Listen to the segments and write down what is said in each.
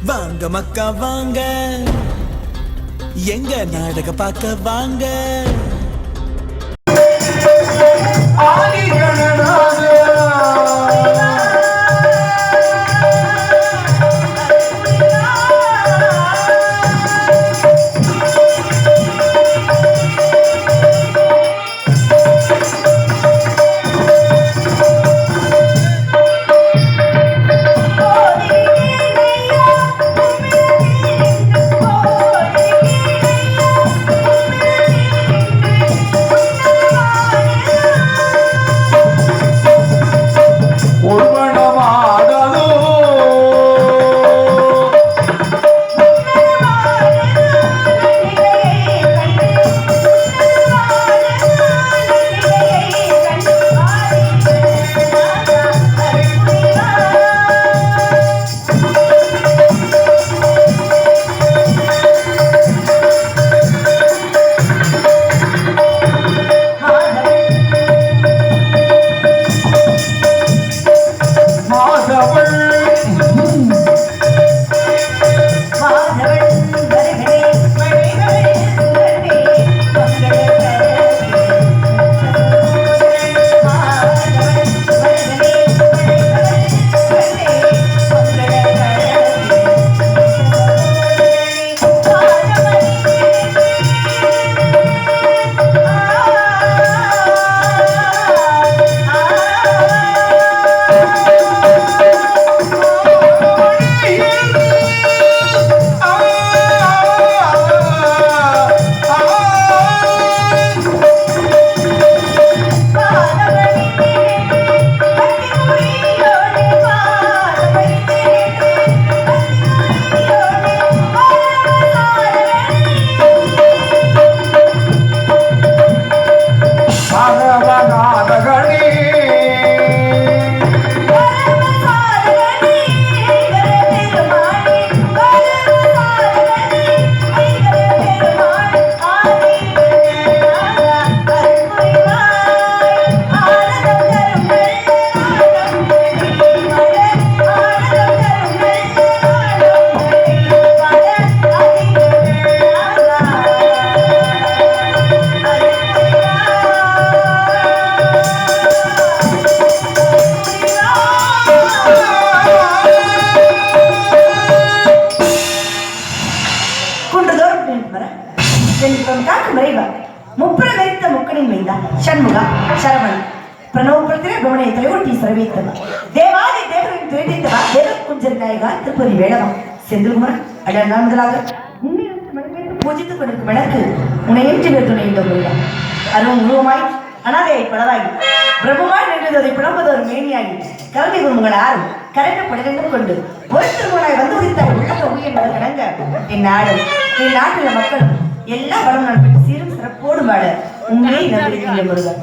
வாங்க மக்கா வாங்க, எங்க நாடக பார்க்க வாங்க. ஷண்முகா சரவணன் பிரணவபுரத்திலே புவனை தலைவட்டி சரவேத்தவா தேவாதி தேவரின் துயரித்தவா தேவ குஞ்சர் நாயகா திருப்பதி வேளவா செந்தில்குமரன் அட நான்களாக பூஜித்துக் கொண்டிருக்கும் எனக்கு உனையேற்றி துணை அருவம் உருவமாய் அனாதையை படவாகி பிரபுமாய் நின்றதை பிளம்பது ஒரு மேனியாகி கல்வி குருமங்கள் ஆறும் கரைந்த படங்கள் கொண்டு ஒரு திருமணாய் வந்து உதித்த உலக உயிர் என்பது கடங்க என் நாடு என் நாட்டில் மக்களும் எல்லா வளம் நான் பெற்று சீரும் சிறப்போடு வாழ உண்மையை நம்பியிருக்கின்ற முருகன்.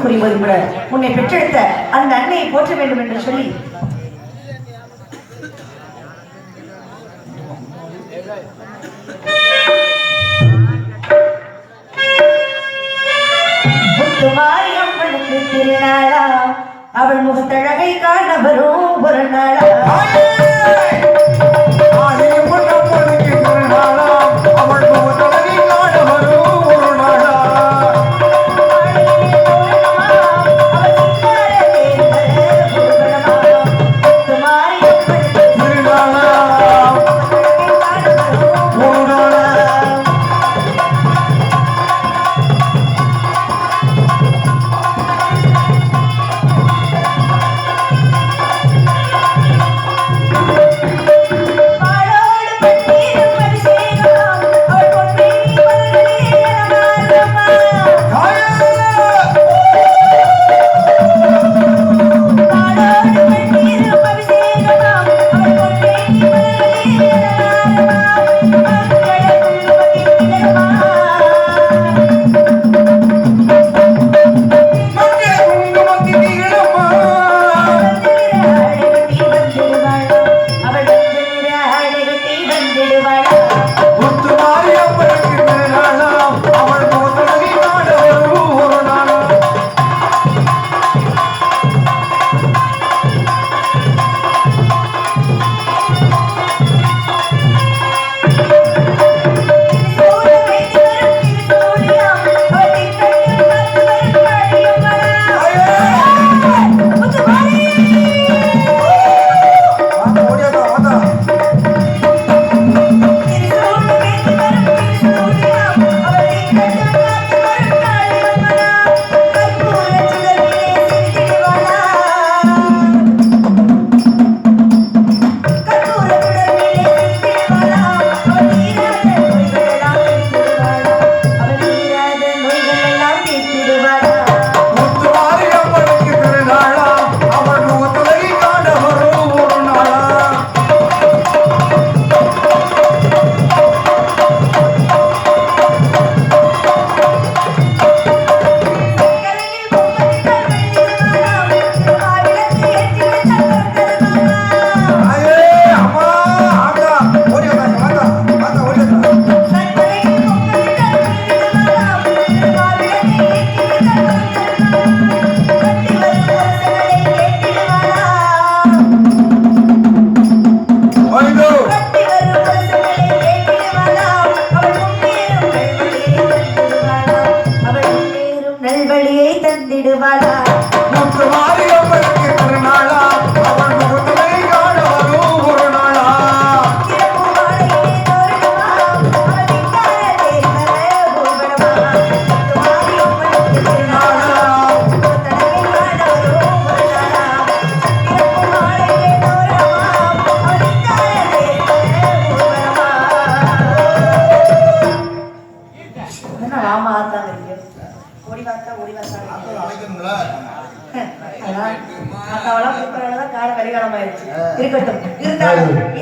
புரிவது கூட உன்னை பெற்றெடுத்த அந்த அன்னையை போற்ற வேண்டும் என்று சொல்லி முத்துமாரியம்மனுக்கு திருநாளா அவள் முகத்தழகை காண வரும் ஒரு நாளா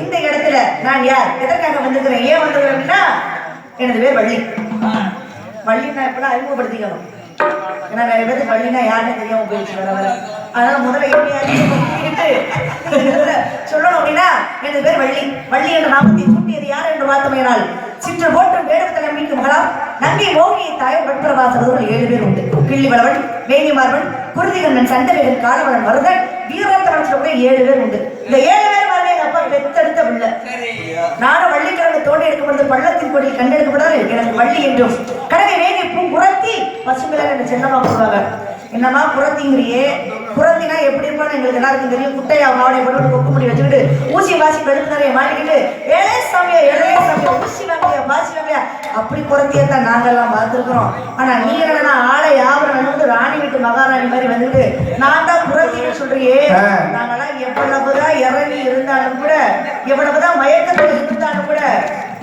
இந்த இடத்துல நான் யார் எதற்காக வந்திருக்கிறேன் ஏன் வந்திருக்கிறேன்னா எனது பேர் வள்ளி வள்ளினா எப்படா அறிமுகப்படுத்திக்கணும் ஏன்னா நிறைய பேருக்கு வள்ளினா யாருன்னு தெரியாம போயிடுச்சு வர வர அதனால முதல்ல எப்படி சொல்லணும் அப்படின்னா எனது பேர் வள்ளி வள்ளி என்ற நாமத்தை சூட்டியது யார் என்று பார்த்தமையினால் சிற்று போற்றும் வேடுவ தலைமைக்கு மகளாம் நங்கை மோகியை தாயம் பட்பிரவாசர்கள் 7 பேர் உண்டு கிள்ளிவளவன் வேணிமார்வன் குருதிகண்ணன் சண்டவேகன் காலவளன் மருதன் வீரத்தவன் சொல்ல 7 பேர் உண்டு இந்த 7 பேர் மாதிரி எங்க அப்பா பெத்தெடுத்த பிள்ளை நானும் வள்ளிக்கிழமை தோண்டி எடுக்கப்படுறது பள்ளத்தின் கொடியில் கண்டெடுக்கப்படாது எனக்கு வள்ளி என்றும் கடகை வேணி பூ புறத்தி பசுங்களை என்று சென்னமா போடுவாங்க என்னன்னா புறத்திங்கிறியே புறத்தினா எப்படி இருப்பான்னு எங்களுக்கு எல்லாருக்கும் தெரியும் குட்டையா மாவடைய போட்டு கொக்கு முடி வச்சுக்கிட்டு ஊசி வாசி வெளுத்து நிறைய மாட்டிக்கிட்டு ஏழே சமயம் ஊசி வாங்கியா வாசி வாங்கியா அப்படி புறத்தியத்தான் நாங்கெல்லாம் பார்த்துருக்கிறோம் ஆனா நீங்க என்னன்னா ஆளை யாவரம் வந்து ராணி வீட்டு மகாராணி மாதிரி வந்துட்டு நான் தான் புறத்தின்னு சொல்றியே நாங்கெல்லாம் எவ்வளவுதான் இறங்கி இருந்தாலும் கூட எவ்வளவுதான் மயக்கத்தில் இருந்தாலும் கூட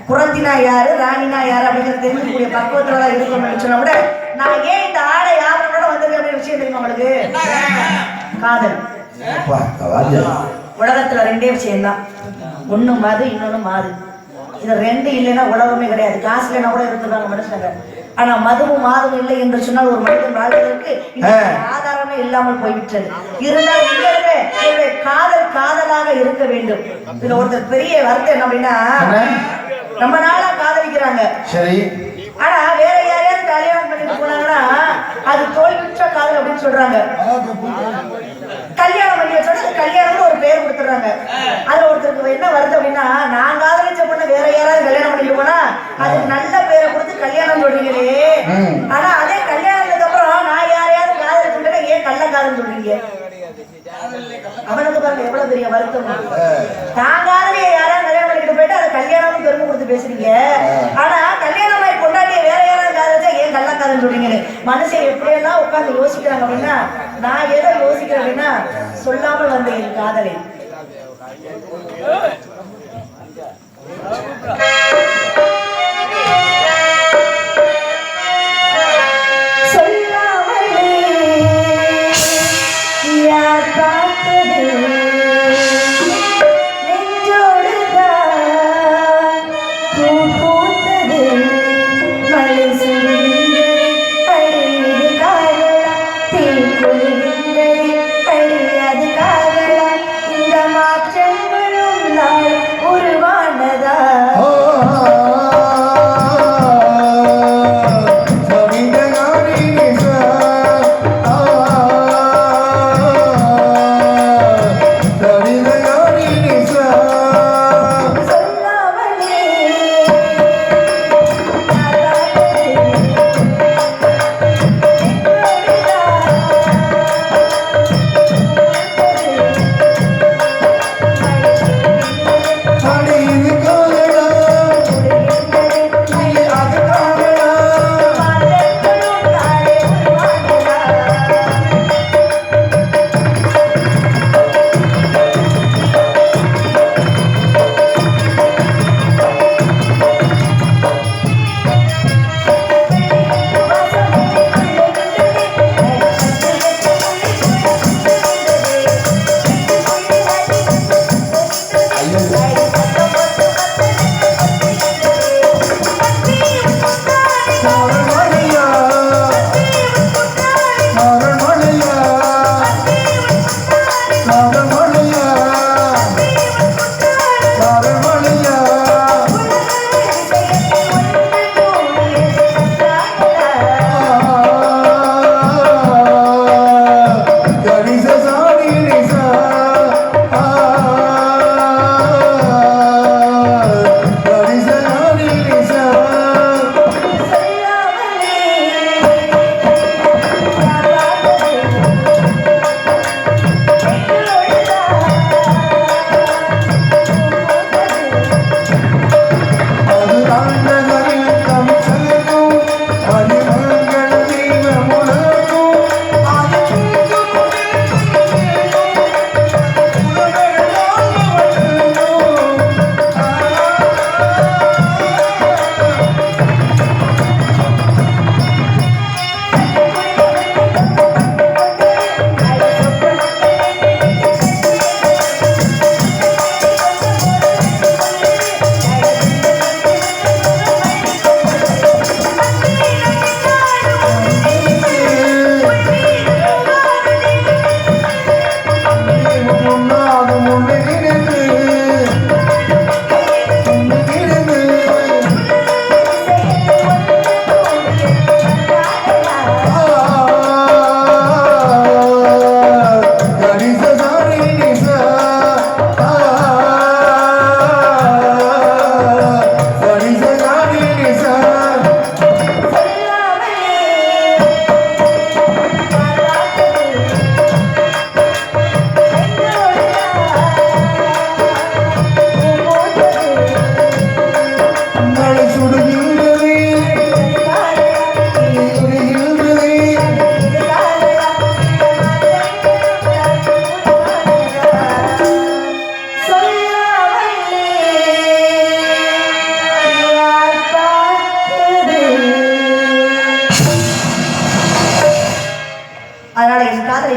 புறத்தினா யாரு ராணினா யாரு அப்படிங்கிறது தெரிஞ்சுக்கூடிய பக்குவத்துல தான் இருக்கணும்னு சொன்னா கூட நான் ஏன் இந்த ஆடை யாரோட வந்திருக்கேன் விஷயம் தெரியுமா உங்களுக்கு காதல் உலகத்துல 2 விஷயம் தான் ஒண்ணு மது இன்னொன்னு மாது இது ரெண்டு இல்லைன்னா உலகமே கிடையாது. காசு இல்லைன்னா கூட இருந்துருவாங்க மனுஷங்க. ஆனா மதுவும் மாதமும் இல்லை என்று சொன்னால் ஒரு மனிதன் வாழ்வதற்கு ஆதாரமே இல்லாமல் போய்விட்டது. இருந்தால் என்னுடைய காதல் காதலாக இருக்க வேண்டும். இதுல ஒருத்தர் பெரிய வருத்தம் என்ன அப்படின்னா, ரொம்ப நாளா காதலிக்கிறாங்க, சரி, ஆனா வேற யாரையாவது கல்யாணம் பண்ணிட்டு போனாங்கன்னா அது தோல்வியுற்ற காதல் அப்படின்னு சொல்றாங்க. கல்யாணம் பண்ணி வச்சோட கல்யாணம்னு ஒரு பேர் கொடுத்துறாங்க. அதுல ஒருத்தருக்கு என்ன வருது அப்படின்னா, நான் காதலிச்ச பொண்ணு வேற யாராவது கல்யாணம் பண்ணிட்டு போனா அதுக்கு நல்ல பேரை கொடுத்து கல்யாணம் சொல்றீங்களே, ஆனா அதே கல்யாணத்துக்கு அப்புறம் நான் யாரையாவது காதலிச்சுட்டேன்னா ஏன் கள்ள காதல் சொல்றீங்க? அவனுக்கு பாருங்க எவ்வளவு பெரிய வருத்தம். தான் காதலிய யாராவது கல்யாணம் பண்ணிட்டு போயிட்டு அதை கல்யாணம் பெருமை கொடுத்து பேசுறீங்க, ஆனா கல்யாணமாய் கொண்டாடிய வேற யாராவது காதலிச்சா ஏன் கள்ள காதல் சொல்றீங்க? மனுஷன் எப்படியெல்லாம் உட்கார்ந்து யோசிக்கிறாங்க அப்படின்னா, நான் எதை யோசிக்கிறேன் அப்படின்னா, சொல்லாமல் வந்த என் காதலை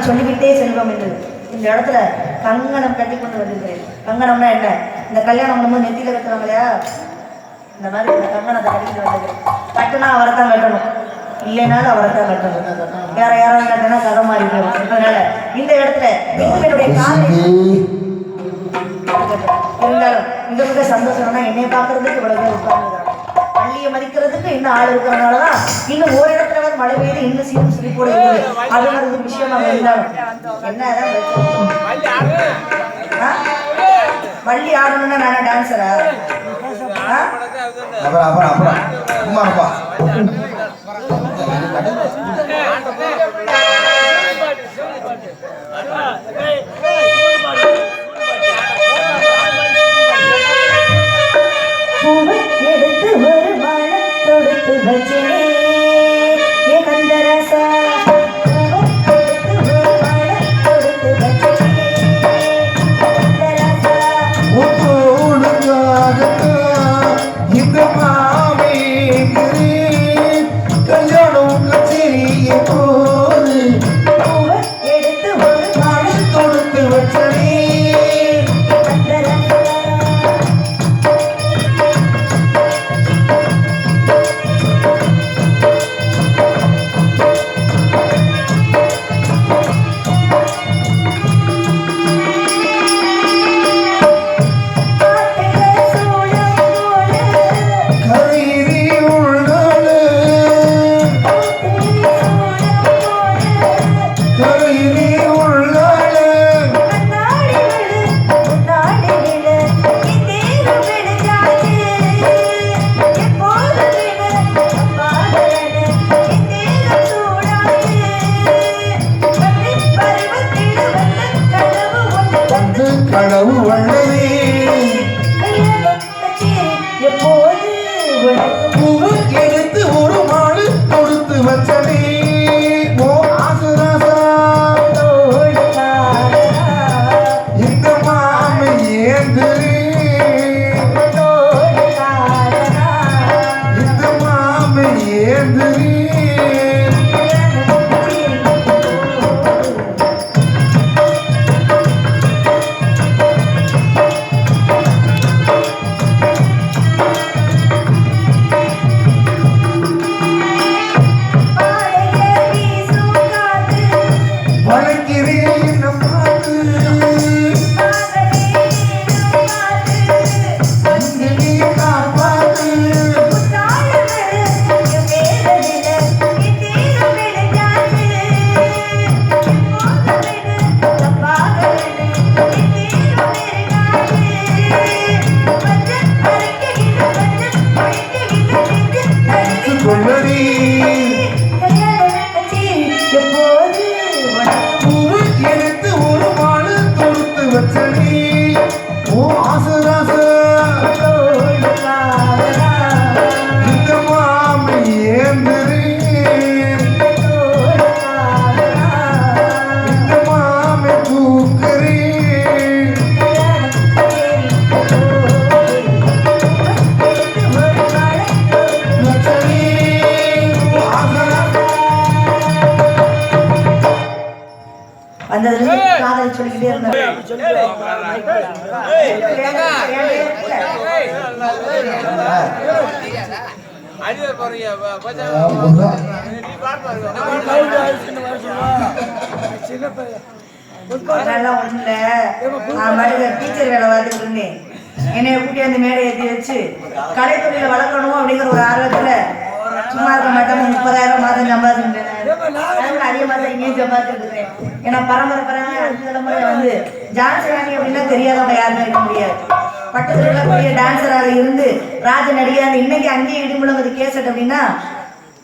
சொல்லிக்கிட்டே செல்வம் என்று இந்த இடத்துல கங்கணம் கட்டி கொண்டு வந்திருக்கிறேன். கங்கணம்னா என்ன? இந்த கல்யாணம் பண்ணும்போது நெத்தியில வைக்கிறாங்க இல்லையா, இந்த மாதிரி இந்த கங்கணத்தை கட்டிட்டு வந்தது. கட்டுனா அவரை தான் கட்டணும், இல்லைனாலும் அவரை தான் கட்டணும். வேற யாராவது கட்டினா கதை மாறி போயிடும். அதனால இந்த இடத்துல என்னுடைய காலை இருந்தாலும் மிக மிக சந்தோஷம்னா என்னை பார்க்கறதுக்கு இவ்வளவு பேர் உட்கார்ந்துருக்காங்க. பள்ளியை மதிக்கிறதுக்கு இன்னும் ஆள் இருக்கிறதுனாலதான் இன்னும் ஒரு இடத்துல வந்து மழை பெய்யுது, இன்னும் சீரும் சிரிப்போட இருக்குது. அதுங்கிறது விஷயமாக இருந்தாலும் என்னதான் வள்ளி ஆடணும்னா நானே டான்ஸரா? எடுத்து ஒரு மழை தொடுத்து வச்சே கந்தரசா எடுத்து ஒரு மாடு கொடுத்து வச்சனே ஓ ஆசுராசா இந்த மாமை ஏந்திரி இந்த மாமை ஏந்திரி எடுத்து ஒரு மாடு கொடுத்து வச்சனே ஓ ஆசுராசா இந்த மாமை ஏந்திரி இந்த மாமை தூக்கறி அந்த காதல் சொல்லிக்கிட்டே இருந்தாங்க. அதெல்லாம் ஒண்ணு இல்ல, நான் டீச்சர் வேலை பார்த்துட்டு இருந்தேன். என்னைய கூட்டி அந்த மேடை ஏற்றி வச்சு கலைத்துறையில வளர்க்கணும் அப்படிங்கிற ஒரு ஆர்வத்துல சும்மா இருக்க மாட்டாம 30,000 மாதம் சம்பாதிச்சுட்டேன். அதே மாதிரி இங்கேயும் சம்பாதிச்சுட்டு இருக்கிறேன். ஏன்னா பரம்பரை 5 தலைமுறை வந்து டான்ஸ் ராணி அப்படின்னா தெரியாதவங்க யாருமே இருக்க முடியாது. பட்டத்துல பெரிய டான்ஸராக இருந்து ராஜ நடிகாங்க இன்னைக்கு அங்கேயே இடிமுழங்குது கேசட் அப்படின்னா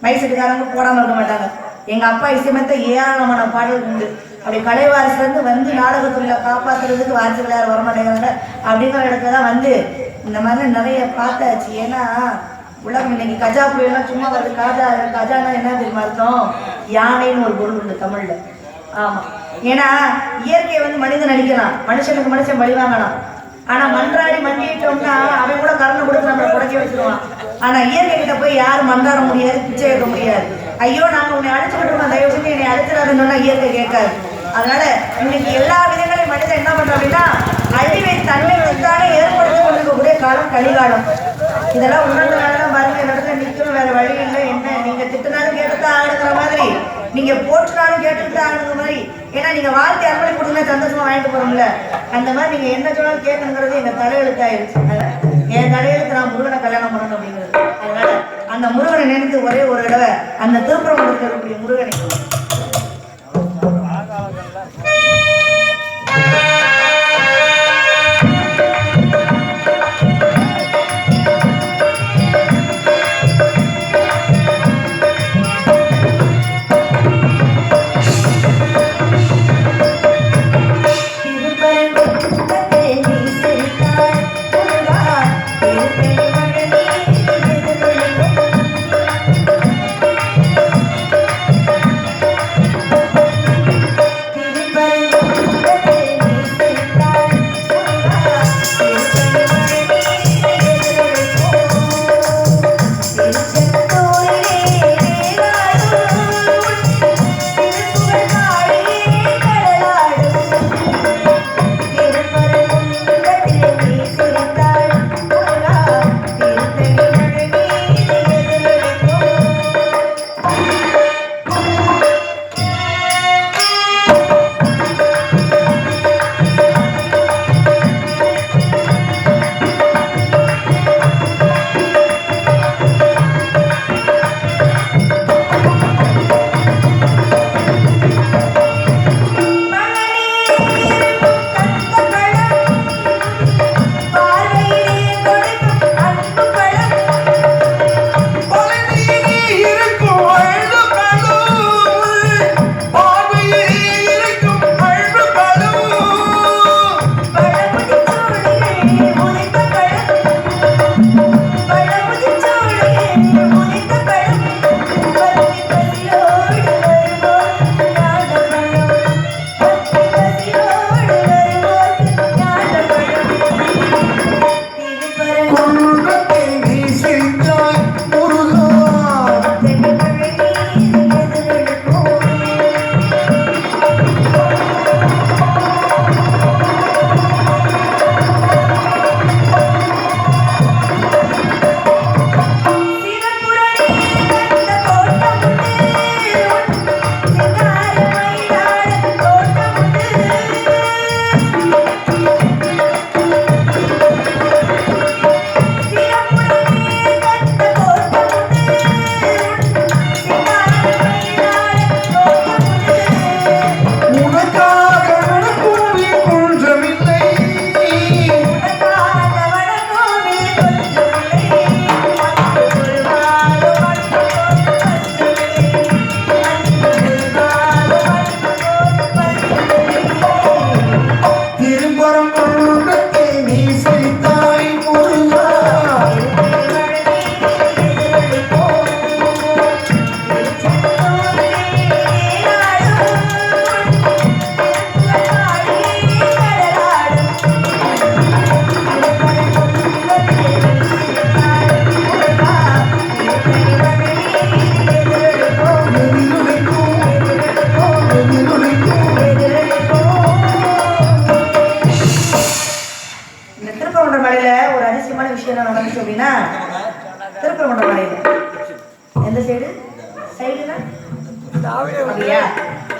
மைசெட்டுக்காரங்க போடாம இருக்க மாட்டாங்க. எங்க அப்பா இசையமைத்த ஏராளமான பாடல் உண்டு. அப்படி கலைவாரிசுல இருந்து வந்து நாடகத்துறையில காப்பாத்துறதுக்கு வாரிசுகள் யாரும் வரமாட்டேங்கிறாங்க அப்படிங்கிற இடத்துல தான் வந்து இந்த மாதிரி நிறைய பார்த்தாச்சு. ஏன்னா உலகம் இன்னைக்கு கஜா புயலாம் சும்மா வருது. கஜானா என்ன தெரியுமா அர்த்தம்? யானைன்னு ஒரு பொருள் உண்டு தமிழ்ல. ஆமா, ஏன்னா இயற்கையை வந்து மனிதன் அடிக்கலாம், மனுஷனுக்கு மனுஷன் பழி வாங்கலாம். ஆனா மன்றாடி மண்டிட்டோம்னா அவன் கூட கரணம் கொடுத்து நம்மளை குறைக்க வச்சிருவான். ஆனா இயற்கை கிட்ட போய் யாரும் மன்றாட முடியாது, பிச்சை வைக்க முடியாது. ஐயோ நாங்க உன்னை அழைச்சிக்கிட்டு இருக்கோம், தயவு செஞ்சு என்னை அழைச்சிடாதுன்னு சொன்னா இயற்கை கேட்காது. அதனால இன்னைக்கு எல்லா விதங்களையும் மனிதன் என்ன பண்றோம் அப்படின்னா அழிவை தன்னை தானே ஏற்படுத்தி கொண்டிருக்கக்கூடிய காலம் கலிகாலம். இதெல்லாம் உணர்ந்தனாலதான் பாருங்க இந்த இடத்துல நிக்கணும், வேற வழி இல்லை. என்ன நீங்க திட்டினாலும் கேட்டுதான் ஆகணுங்கிற மாதிரி, நீங்க போட்டுனாலும் கேட்டுட்டு ஆகணுங்கிற மாதிரி. ஏன்னா நீங்க வாழ்க்கை அறுவடை கொடுத்தா சந்தோஷமா வாங்கிட்டு போறோம்ல, அந்த மாதிரி நீங்க என்ன சொன்னாலும் கேட்கணுங்கிறது எங்க தலையெழுத்தாயிருச்சு. என் தலையெழுத்து நான் முருகனை கல்யாணம் பண்ணணும் அப்படிங்கிறது. அதனால அந்த முருகனை நினைத்து ஒரே ஒரு தடவை அந்த திருப்புறம் இருக்கக்கூடிய முருகனை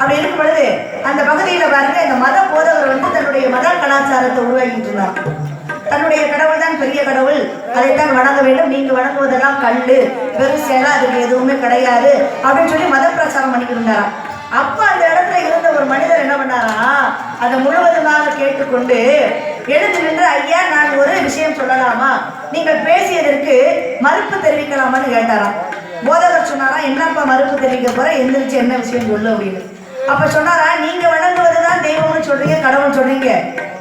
அப்படி இருக்கும் பொழுது அந்த பகுதியில பாருங்க இந்த மத போதவர் வந்து தன்னுடைய மத கலாச்சாரத்தை உருவாக்கிட்டு இருந்தார். தன்னுடைய கடவுள் தான் பெரிய கடவுள், அதைத்தான் வணங்க வேண்டும், நீங்க வணங்குவதெல்லாம் கல்லு வெறும் சேலை, அதுக்கு எதுவுமே கிடையாது அப்படின்னு சொல்லி மத பிரச்சாரம் பண்ணிக்கிட்டு இருந்தாராம். அப்ப அந்த இடத்துல இருந்த ஒரு மனிதர் என்ன பண்ணாரா, அதை முழுவதுமாக கேட்டுக்கொண்டு எழுந்து நின்று, ஐயா நான் ஒரு விஷயம் சொல்லலாமா, நீங்கள் பேசியதற்கு மறுப்பு தெரிவிக்கலாமான்னு கேட்டாராம். போதவர் சொன்னாரா, என்னப்பா மறுப்பு தெரிவிக்க போற, எந்திரிச்சு என்ன விஷயம் சொல்லு அப்படின்னு. அப்ப சொன்னாரா, நீங்க வணங்குவதுதான் தெய்வம்னு சொல்றீங்க, கடவுள் சொல்றீங்க,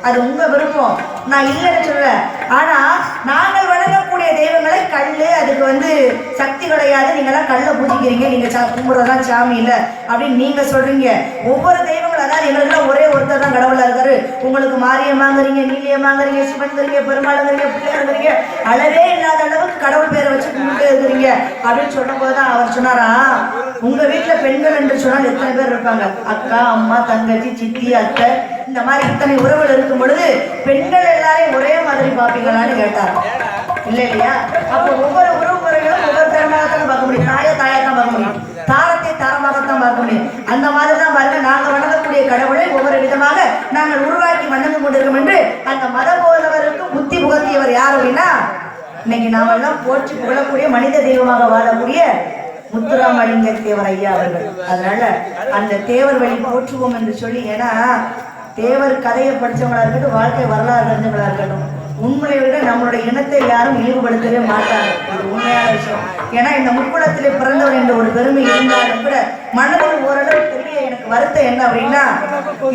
அது உங்க விருப்பம், நான் இல்லைன்னு சொல்ல. ஆனா நாங்கள் வணங்கக்கூடிய தெய்வங்களை கல்லு, அதுக்கு வந்து சக்தி கிடையாது, நீங்களாம் கல்லை பூஜிக்கிறீங்க, நீங்க கும்பிடுறதான் சாமி இல்லை அப்படின்னு நீங்க சொல்றீங்க. ஒவ்வொரு தெய்வங்கள், அதாவது எங்களுக்குலாம் ஒரே ஒருத்தர் தான் கடவுளா இருக்காரு, உங்களுக்கு மாரியம்மாங்கிறீங்க, நீலியம்மாங்கிறீங்க, சிவன்கிறீங்க, பெருமாளுங்கிறீங்க, பிள்ளையாருங்கிறீங்க, அளவே இல்லாத அளவுக்கு கடவுள் பேரை வச்சு கும்பிட்டு இருக்கிறீங்க அப்படின்னு சொல்லும் போதுதான் அவர் சொன்னாரா, உங்க வீட்டுல பெண்கள் என்று சொன்னால் எத்தனை பேர் இருப்பாங்க, அக்கா, அம்மா, தங்கச்சி, சித்தி, அத்தை, இந்த மாதிரி இத்தனை உறவுகள் இருக்கும் பொழுது பெண்கள் எல்லாரையும் ஒரே மாதிரி பார்ப்பீங்களான்னு கேட்டார். இல்லை இல்லையா? அப்போ ஒவ்வொரு உறவு முறைகளும் ஒவ்வொரு தரமாகத்தான் பார்க்க முடியும். தாயத்தான் பார்க்க முடியும், தாரத்தை தாரமாகத்தான் பார்க்க முடியும். அந்த மாதிரி தான் பாருங்க, நாங்கள் வணங்கக்கூடிய கடவுளை ஒவ்வொரு விதமாக நாங்கள் உருவாக்கி வணங்கி கொண்டிருக்கோம் என்று அந்த மத போதவருக்கு புத்தி புகத்தியவர் யார் அப்படின்னா, இன்னைக்கு நாம எல்லாம் போற்றி புகழக்கூடிய மனித தெய்வமாக வாழக்கூடிய முத்துராமலிங்க தேவர் ஐயா அவர்கள். அதனால அந்த தேவர் வழி போற்றுவோம் என்று சொல்லி, ஏன்னா தேவர் கதையை படித்தவங்களா இருக்கட்டும், வாழ்க்கை வரலாறு அறிஞ்சவங்களா இருக்கட்டும், உண்மையை விட நம்மளுடைய இனத்தை யாரும் இழிவுபடுத்தவே மாட்டாங்க. இது உண்மையான விஷயம். ஏன்னா இந்த முக்குளத்திலே பிறந்தவர் என்ற ஒரு பெருமை இருந்தாலும் கூட மனதில் ஓரளவு பெரிய எனக்கு வருத்தம் என்ன அப்படின்னா,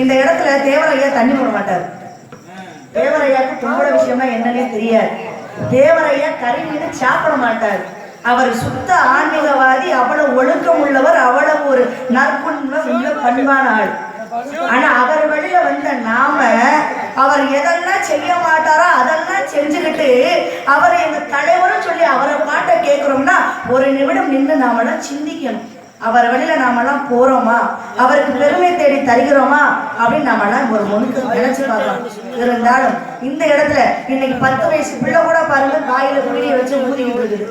இந்த இடத்துல தேவரையா தண்ணி போட மாட்டார். தேவரையாவுக்கு பொம்பளை விஷயம்னா என்னன்னே தெரியாது. தேவரையா கறி மீது சாப்பிட மாட்டார். அவர் சுத்த ஆன்மீகவாதி, அவ்வளவு ஒழுக்கம் உள்ளவர், அவ்வளவு ஒரு நற்புண்மை பண்பான ஆள். ஆனா அவர் வழியில வந்த நாம அவர் எதெல்லாம் செய்ய மாட்டாரோ அதெல்லாம் செஞ்சுக்கிட்டு அவரை எங்க தலைவரும் சொல்லி அவரை பாட்டை கேட்கிறோம்னா ஒரு நிமிடம் நின்று நாமெல்லாம் சிந்திக்கணும். அவர் வழியில நாமெல்லாம் போறோமா, அவருக்கு பெருமை தேடி தருகிறோமா அப்படின்னு நாமெல்லாம் ஒரு முழுக்க நினைச்சு பார்க்கலாம். இருந்தாலும் இந்த இடத்துல இன்னைக்கு 10 வயசு பிள்ளை கூட பாருங்க, வாயில குடியை வச்சு ஊதிக்கிட்டு இருக்குது.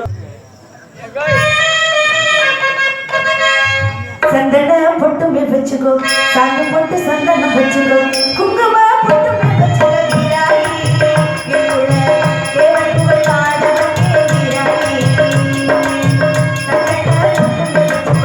சந்தனம் பொட்டுமே வச்சுக்கோ, சாந்து போட்டு சந்தனம் வச்சுக்கோ, குங்கும பொட்டுமே வச்சுக்கோ, வீராயி என்னுள்ள தேவன் புகழ் பாடவனே வீராயி. சந்தனம் பொட்டுமே வச்சுக்கோ, சாந்து போட்டு சந்தனம் வச்சுக்கோ,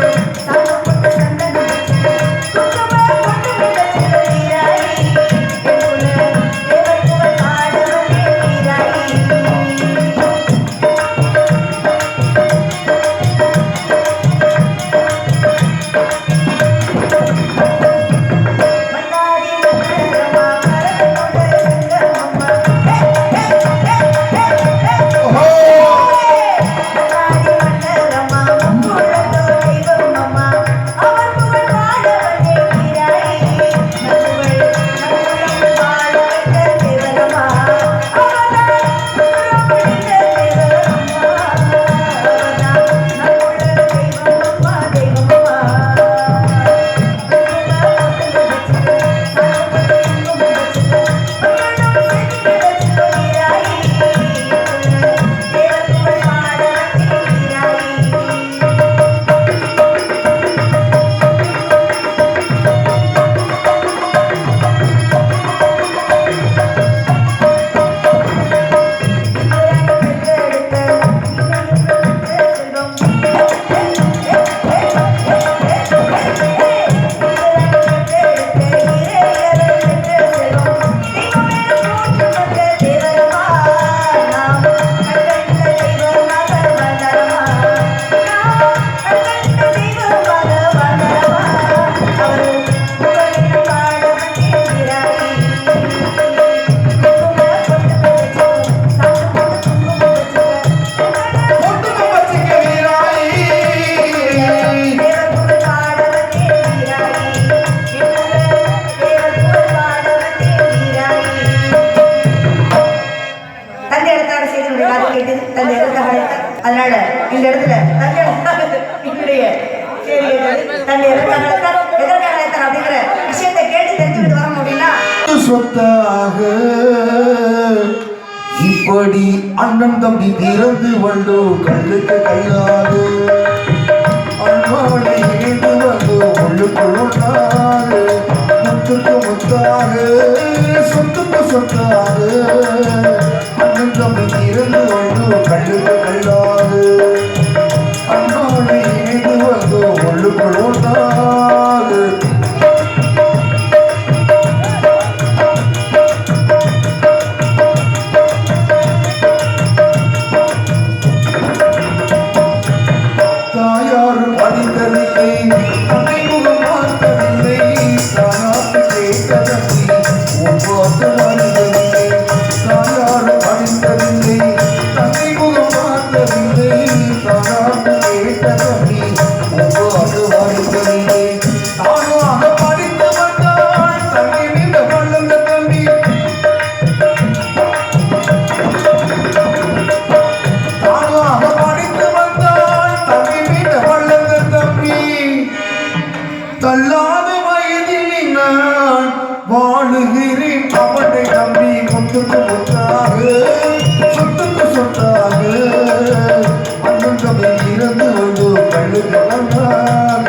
குங்கும பொட்டுமே வச்சுக்கோ, வீராயி என்னுள்ள தேவன் புகழ் பாடவனே வீராயி. அதனால இந்த இடத்துல என்னுடைய அப்படிங்கிற விஷயத்தை கேட்டு தெரிஞ்சுக்கிட்டு வரணும் அப்படின்னா, சொத்தாக இப்படி அண்ணன் தம்பி திறந்து வந்தோ கல்லுக்கு கையாது அன்பானை இணைந்து வந்தோ உள்ளுக்குள்ளாறு முத்துக்கு முத்தாக சொத்துக்கு சொத்தாக அண்ணன் தம்பி திறந்து வந்தோ கல்லுக்கு கையாது அன்பானை இணைந்து வந்தோ உள்ளுக்குள்ளாறு Oh, வாழுகிறேன் அவனை நம்பி முத்துக்கு முத்தாக சொத்துக்கு சொத்தாக அண்ணன் தம்பி இறந்து வந்து கழுகு வந்தாங்க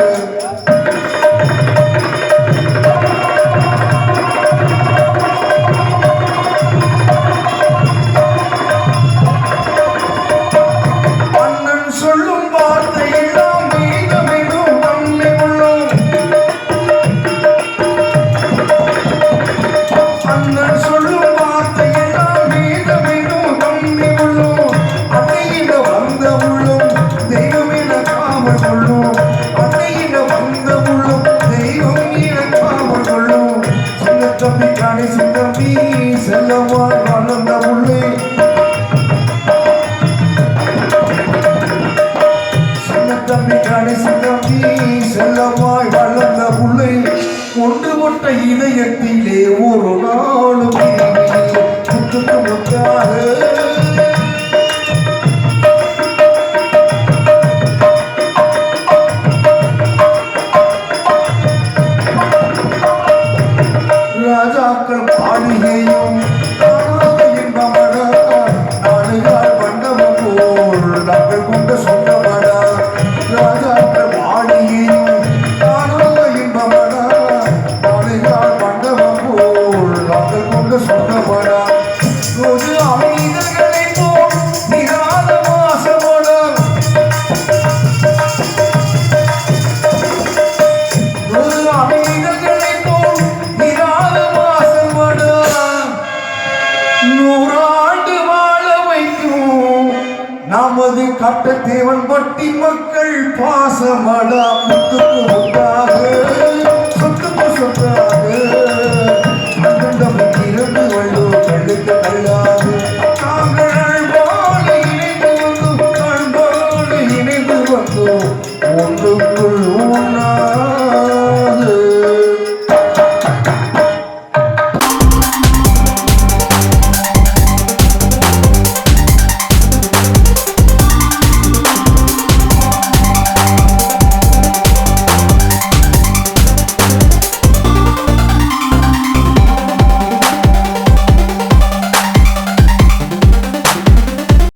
செல்லவாய் வளர்ந்த உள்ளே சின்ன தம்பி கடைசி தம்பி செல்லவாய் வளர்ந்த உள்ளே கொண்டு கொட்ட இதயத்திலே ஒரு நாளும் முத்துக்கு முத்தாக ராஜாக்கள் பாடியையும் காணாத இன்பமடா நாடுகால் மண்டபம் போல் நாங்கள் கொண்ட சொந்தமடா ராஜாக்கள் பாடியையும் காணாத இன்பமடா நாடுகால் மண்டபம் போல் நாங்கள் கொண்ட சொந்தமடா ஒரு அமைதர்களை போல் நிராத மாசமடா ஒரு அமைதர்களை போல் நூறாண்டு வாழ வைக்கும் நமது கட்டத்தேவன் பட்டி மக்கள் பாசமடா முத்துக்கு முத்தாக சொத்துக்கு சொத்தாக அண்ணன் இருந்து வள்ளோ கழுத்து கல்லாது நாங்கள் அழ்வாடு இணைந்து வந்தோம் அழ்வாடு இணைந்து வந்தோம் ஒன்றுக்குள் ஒன்றாது